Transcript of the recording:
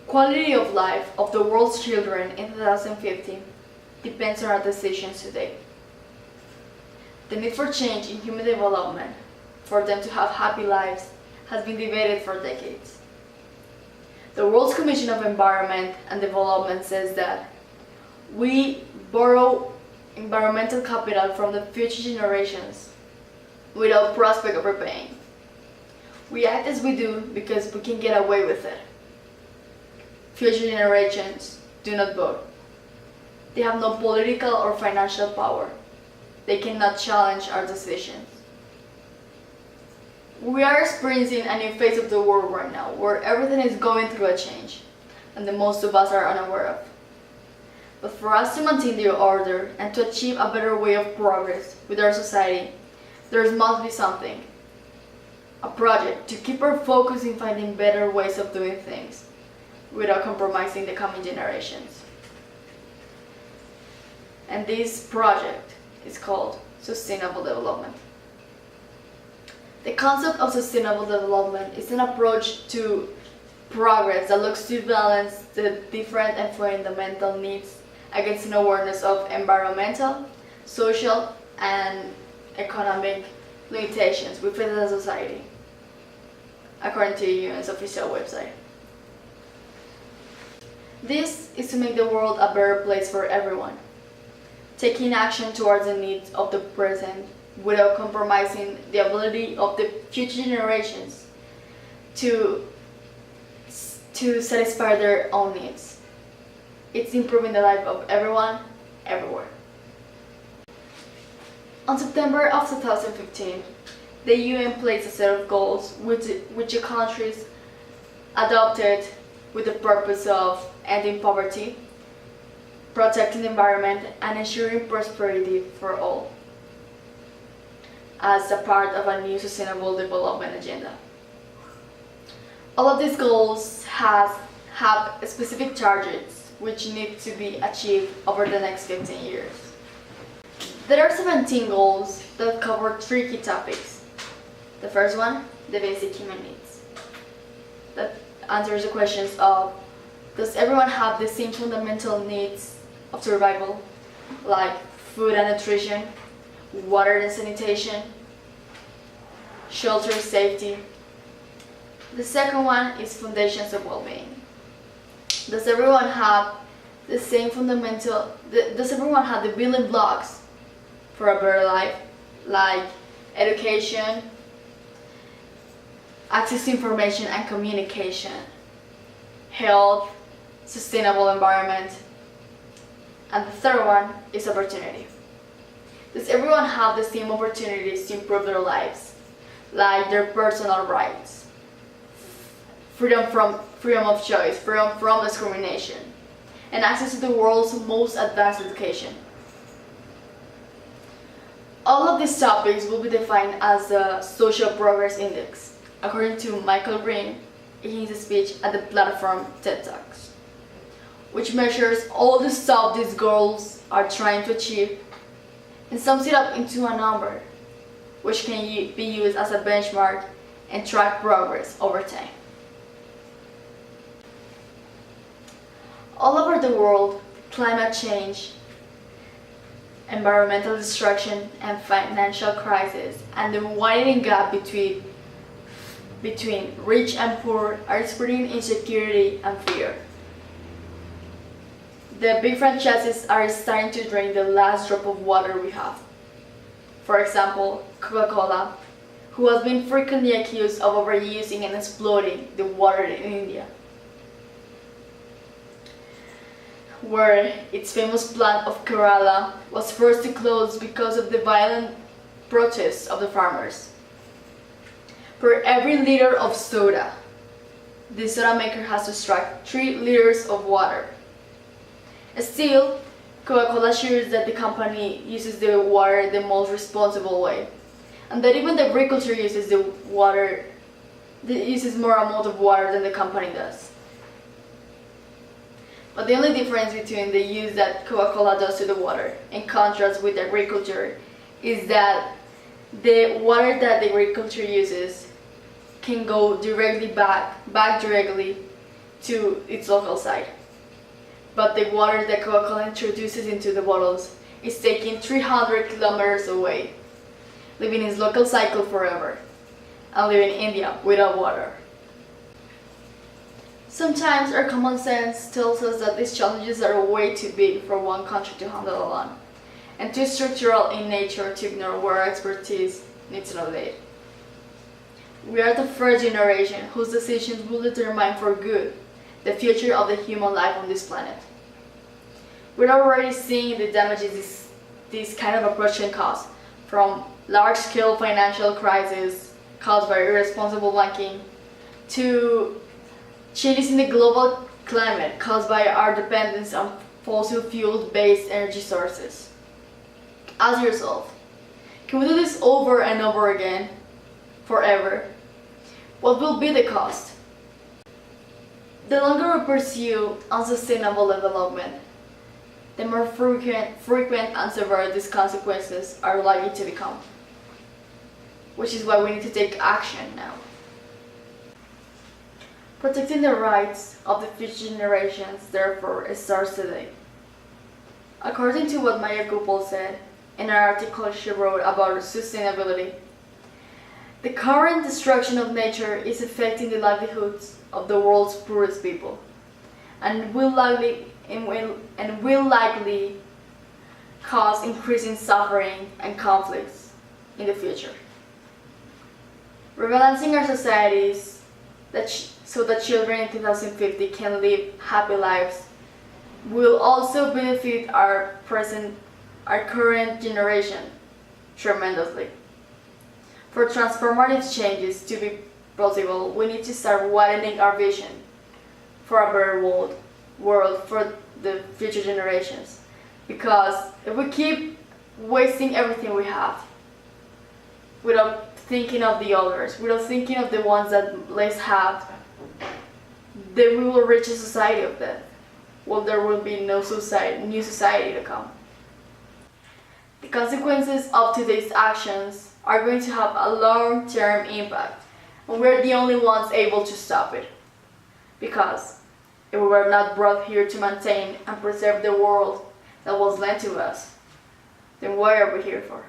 Quality of life of the world's children in 2050 depends on our decisions today. The need for change in human development, for them to have happy lives, has been debated for decades. The World Commission of Environment and Development says that we borrow environmental capital from the future generations without prospect of repaying. We act as we do because we can get away with it. Future generations do not vote. They have no political or financial power. They cannot challenge our decisions. We are experiencing a new phase of the world right now, where everything is going through a change, and the most of us are unaware of. But for us to maintain the order and to achieve a better way of progress with our society, there must be something. A project to keep our focus in finding better ways of doing things, without compromising the coming generations. And this project is called Sustainable Development. The concept of sustainable development is an approach to progress that looks to balance the different and fundamental needs against an awareness of environmental, social, and economic limitations within the society, according to the UN's official website. This is to make the world a better place for everyone, taking action towards the needs of the present without compromising the ability of the future generations to satisfy their own needs. It's improving the life of everyone, everywhere. On September of 2015, the UN placed a set of goals which the countries adopted with the purpose of ending poverty, protecting the environment, and ensuring prosperity for all, as a part of a new sustainable development agenda. All of these goals have specific targets which need to be achieved over the next 15 years. There are 17 goals that cover 3 key topics. The first one, the basic human needs. That answers the questions of, does everyone have the same fundamental needs of survival, like food and nutrition, water and sanitation, shelter, safety? The second one is foundations of well-being. Does everyone have the same does everyone have the building blocks for a better life, like education, access to information and communication, health, sustainable environment? And the third one is opportunity. Does everyone have the same opportunities to improve their lives, like their personal rights, freedom of choice, freedom from discrimination, and access to the world's most advanced education? All of these topics will be defined as the Social Progress Index, according to Michael Green in his speech at the platform TED Talks, which measures all the stuff these goals are trying to achieve and sums it up into a number, which can be used as a benchmark and track progress over time. All over the world, climate change, environmental destruction, and financial crisis, and the widening gap between rich and poor are spreading insecurity and fear. The big franchises are starting to drain the last drop of water we have. For example, Coca-Cola, who has been frequently accused of overusing and exploiting the water in India, where its famous plant of Kerala was forced to close because of the violent protests of the farmers. For every liter of soda, the soda maker has to extract 3 liters of water. Still, Coca-Cola assures that the company uses the water the most responsible way, and that even the agriculture uses more amount of water than the company does. But the only difference between the use that Coca-Cola does to the water, in contrast with agriculture, is that the water that the agriculture uses can go directly back directly to its local site. But the water that Coca-Cola introduces into the bottles is taken 300 kilometers away, leaving its local cycle forever, and leaving India without water. Sometimes our common sense tells us that these challenges are way too big for one country to handle alone, and too structural in nature to ignore where our expertise needs to elevate. We are the first generation whose decisions will determine for good the future of the human life on this planet. We're already seeing the damages this kind of approach can cause, from large-scale financial crises caused by irresponsible banking to changes in the global climate caused by our dependence on fossil fuel-based energy sources. Ask yourself, can we do this over and over again, forever? What will be the cost? The longer we pursue unsustainable development, the more frequent and severe these consequences are likely to become. Which is why we need to take action now. Protecting the rights of the future generations, therefore, starts today. According to what Maya Gopal said in an article she wrote about sustainability, the current destruction of nature is affecting the livelihoods of the world's poorest people, and will likely cause increasing suffering and conflicts in the future. Rebalancing our societies so that children in 2050 can live happy lives will also benefit our current generation tremendously. For transformative changes to be possible, we need to start widening our vision for a better world for the future generations. Because if we keep wasting everything we have without thinking of the others, without thinking of the ones that less have, then we will reach a society of death. Well, there will be no new society to come. The consequences of today's actions are going to have a long-term impact, and we're the only ones able to stop it. Because if we were not brought here to maintain and preserve the world that was lent to us, then what are we here for?